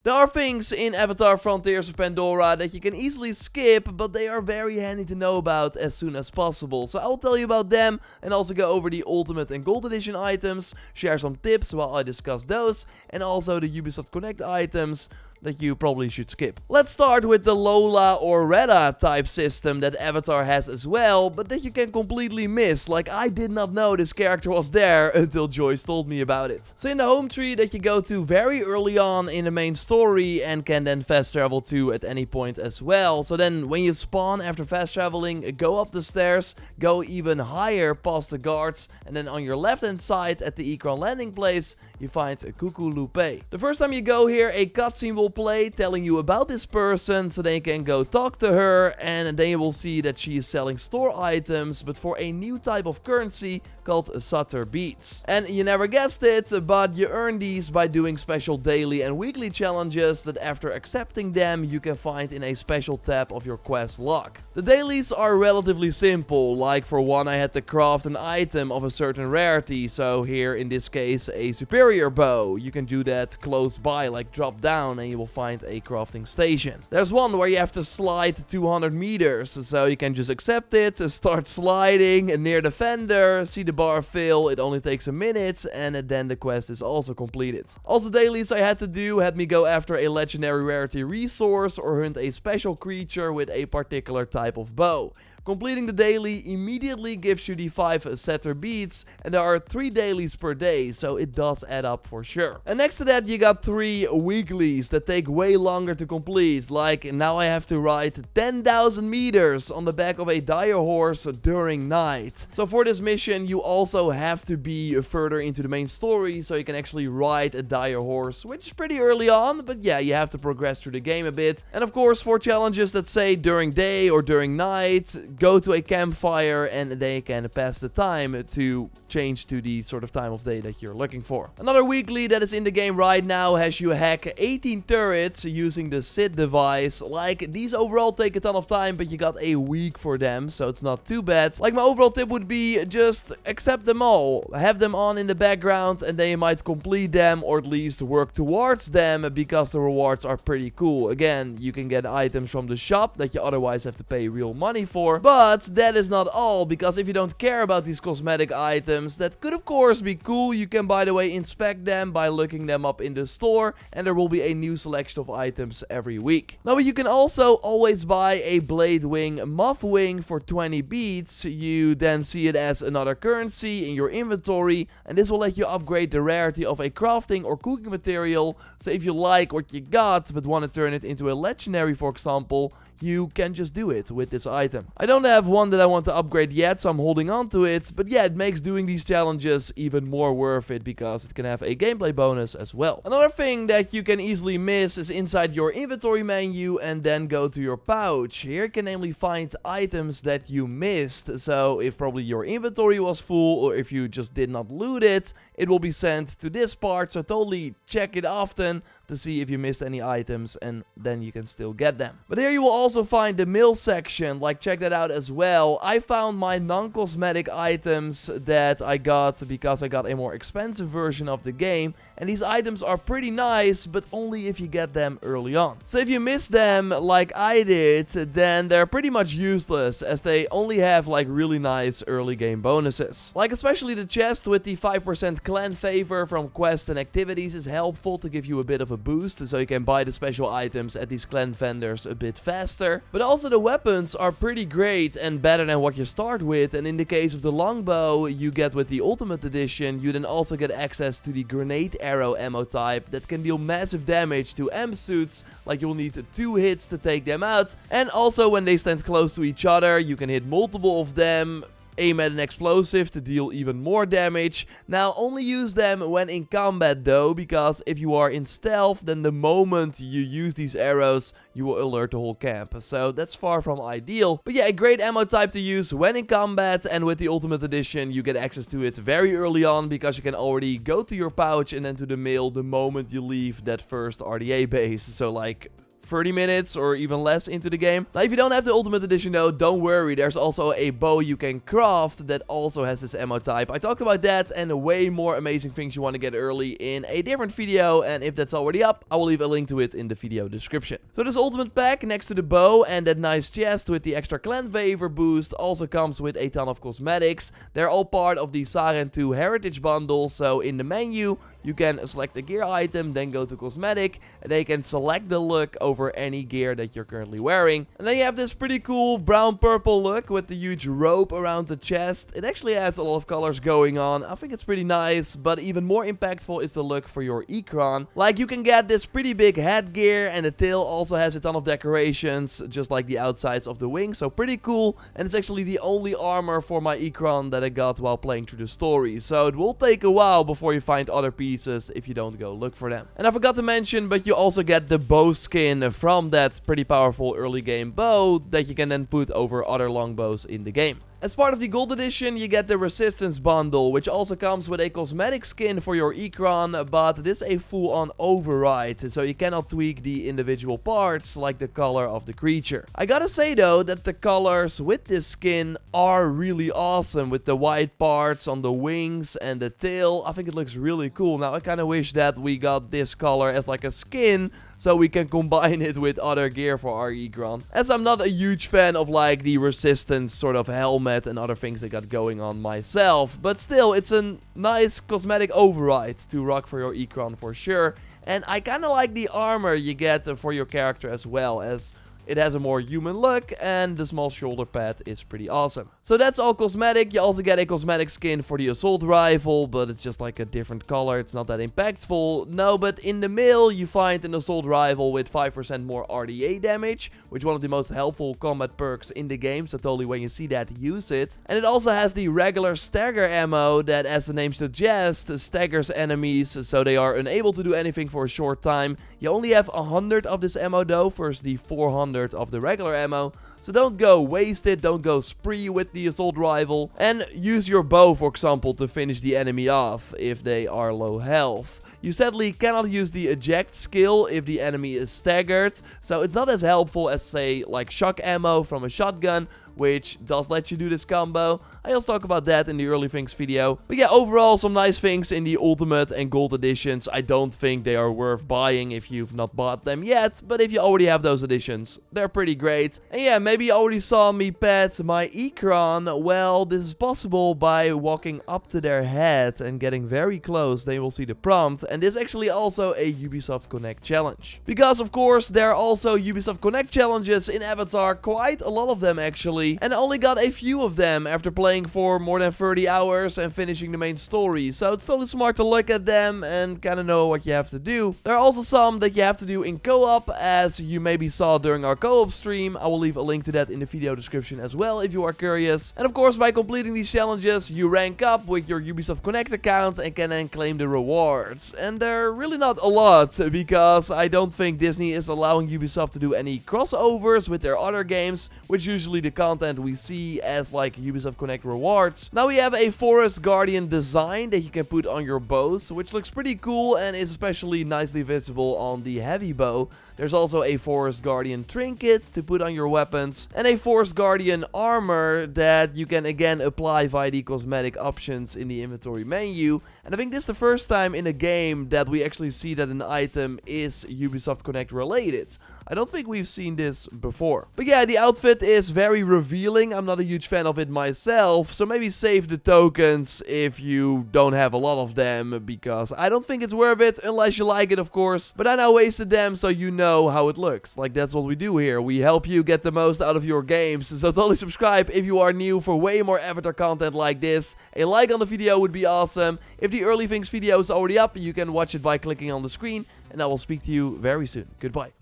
There are things in Avatar Frontiers of Pandora that you can easily skip, but they are very handy to know about as soon as possible. So I'll tell you about them and also go over the Ultimate and Gold Edition items, share some tips while I discuss those, and also the Ubisoft Connect items that you probably should skip. Let's start with the Lola or Retta type system that Avatar has as well, but that you can completely miss. Like, I did not know this character was there until Joyce told me about it. So in the home tree that you go to very early on in the main story and can then fast travel to at any point as well. So then when you spawn after fast traveling, go up the stairs, go even higher past the guards, and then on your left hand side at the Ikran landing place, you find a Cuckoo Lupe. The first time you go here, a cutscene will play telling you about this person, so then you can go talk to her, and then you will see that she is selling store items, but for a new type of currency called Sutter Beads. And you never guessed it, but you earn these by doing special daily and weekly challenges that after accepting them, you can find in a special tab of your quest log. The dailies are relatively simple, like for one I had to craft an item of a certain rarity, so here in this case a superior bow. You can do that close by, like drop down and you will find a crafting station. There's one where you have to slide 200 meters, so you can just accept it, start sliding near the fender, see the bar fill, it only takes a minute, and then the quest is also completed. Also dailies I had to do had me go after a legendary rarity resource or hunt a special creature with a particular type of bow. Completing the daily immediately gives you the 5 Sutter Beads, and there are 3 dailies per day, so it does add up for sure. And next to that you got 3 weeklies that take way longer to complete, like now I have to ride 10,000 meters on the back of a dire horse during night. So for this mission you also have to be further into the main story, so you can actually ride a dire horse, which is pretty early on, but yeah, you have to progress through the game a bit. And of course for challenges that say during day or during night, go to a campfire and they can pass the time to change to the sort of time of day that you're looking for. Another weekly that is in the game right now has you hack 18 turrets using the SID device. Like, these overall take a ton of time, but you got a week for them, so it's not too bad. Like, my overall tip would be just accept them all. Have them on in the background and then you might complete them or at least work towards them because the rewards are pretty cool. Again, you can get items from the shop that you otherwise have to pay real money for. But that is not all, because if you don't care about these cosmetic items, that could of course be cool. You can, by the way, inspect them by looking them up in the store, and there will be a new selection of items every week. Now you can also always buy a Blade Wing Moth Wing for 20 beads. You then see it as another currency in your inventory, and this will let you upgrade the rarity of a crafting or cooking material. So if you like what you got but want to turn it into a legendary, for example, you can just do it with this item. I don't have one that I want to upgrade yet, so I'm holding on to it, but yeah, it makes doing these challenges even more worth it because it can have a gameplay bonus as well. Another thing that you can easily miss is inside your inventory menu and then go to your pouch. Here you can namely find items that you missed, so if probably your inventory was full or if you just did not loot it, it will be sent to this part, so totally check it often to see if you missed any items, and then you can still get them. But here you will also find the mail section, like check that out as well. I found my non-cosmetic items that I got because I got a more expensive version of the game, and these items are pretty nice, but only if you get them early on. So if you miss them like I did, then they're pretty much useless, as they only have like really nice early game bonuses. Like especially the chest with the 5% clan favor from quests and activities is helpful to give you a bit of a boost, so you can buy the special items at these clan vendors a bit faster. But also the weapons are pretty great and better than what you start with, and in the case of the longbow you get with the Ultimate Edition, you then also get access to the grenade arrow ammo type that can deal massive damage to M suits, like you'll need 2 hits to take them out, and also when they stand close to each other you can hit multiple of them, aim at an explosive to deal even more damage. Now only use them when in combat though, because if you are in stealth, then the moment you use these arrows you will alert the whole camp, so that's far from ideal. But yeah, a great ammo type to use when in combat, and with the Ultimate Edition you get access to it very early on because you can already go to your pouch and then to the mail the moment you leave that first RDA base, so like 30 minutes or even less into the game. Now, if you don't have the Ultimate Edition though, don't worry. There's also a bow you can craft that also has this ammo type. I talked about that and way more amazing things you want to get early in a different video, and if that's already up, I will leave a link to it in the video description. So this ultimate pack next to the bow and that nice chest with the extra clan favor boost also comes with a ton of cosmetics. They're all part of the Saren 2 Heritage Bundle, so in the menu you can select a gear item, then go to cosmetic, and they can select the look over any gear that you're currently wearing. And then you have this pretty cool brown-purple look with the huge rope around the chest. It actually has a lot of colors going on. I think it's pretty nice, but even more impactful is the look for your Ikran. Like, you can get this pretty big headgear, and the tail also has a ton of decorations, just like the outsides of the wings, so pretty cool. And it's actually the only armor for my Ikran that I got while playing through the story, so it will take a while before you find other pieces if you don't go look for them. And I forgot to mention, but you also get the bow skin from that pretty powerful early game bow that you can then put over other longbows in the game. As part of the Gold Edition, you get the Resistance Bundle, which also comes with a cosmetic skin for your Ikran, but this is a full-on override, so you cannot tweak the individual parts like the color of the creature. I gotta say though that the colors with this skin are really awesome, with the white parts on the wings and the tail. I think it looks really cool. Now I kinda wish that we got this color as like a skin, so we can combine it with other gear for our Ikran. As I'm not a huge fan of like the Resistance sort of helmet and other things they got going on myself, but still, it's a nice cosmetic override to rock for your Ikran for sure. And I kind of like the armor you get for your character as well, as it has a more human look, and the small shoulder pad is pretty awesome. So that's all cosmetic. You also get a cosmetic skin for the assault rifle, but it's just like a different color. It's not that impactful. No, but in the mail you find an assault rifle with 5% more RDA damage, which is one of the most helpful combat perks in the game, so totally when you see that, use it. And it also has the regular stagger ammo that, as the name suggests, staggers enemies, so they are unable to do anything for a short time. You only have 100 of this ammo though, versus the 400 of the regular ammo, so don't go wasted, don't go spree with the assault rifle, and use your bow, for example, to finish the enemy off if they are low health. You sadly cannot use the eject skill if the enemy is staggered, so it's not as helpful as, say, like shock ammo from a shotgun, which does let you do this combo. I also talk about that in the early things video. But yeah, overall some nice things in the Ultimate and Gold editions. I don't think they are worth buying if you've not bought them yet, but if you already have those editions, they're pretty great. And yeah, maybe you already saw me pet my Ikran. Well, this is possible by walking up to their head and getting very close. They will see the prompt, and this is actually also a Ubisoft Connect challenge. Because of course there are also Ubisoft Connect challenges in Avatar, quite a lot of them actually. And I only got a few of them after playing for more than 30 hours and finishing the main story. So it's totally smart to look at them and kind of know what you have to do. There are also some that you have to do in co-op, as you maybe saw during our co-op stream. I will leave a link to that in the video description as well if you are curious. And of course, by completing these challenges, you rank up with your Ubisoft Connect account and can then claim the rewards. And they're really not a lot, because I don't think Disney is allowing Ubisoft to do any crossovers with their other games, which usually the content we see as like Ubisoft Connect rewards. Now we have a Forest Guardian design that you can put on your bows, which looks pretty cool and is especially nicely visible on the heavy bow. There's also a Forest Guardian trinket to put on your weapons, and a Forest Guardian armor that you can again apply via the cosmetic options in the inventory menu. And I think this is the first time in a game that we actually see that an item is Ubisoft Connect related. I don't think we've seen this before. But yeah, the outfit is very revealing. I'm not a huge fan of it myself, so maybe save the tokens if you don't have a lot of them, because I don't think it's worth it unless you like it, of course. But I now wasted them, so you know how it looks. Like, that's what we do here. We help you get the most out of your games. So totally subscribe if you are new for way more Avatar content like this. A like on the video would be awesome. If the early things video is already up, you can watch it by clicking on the screen. And I will speak to you very soon. Goodbye.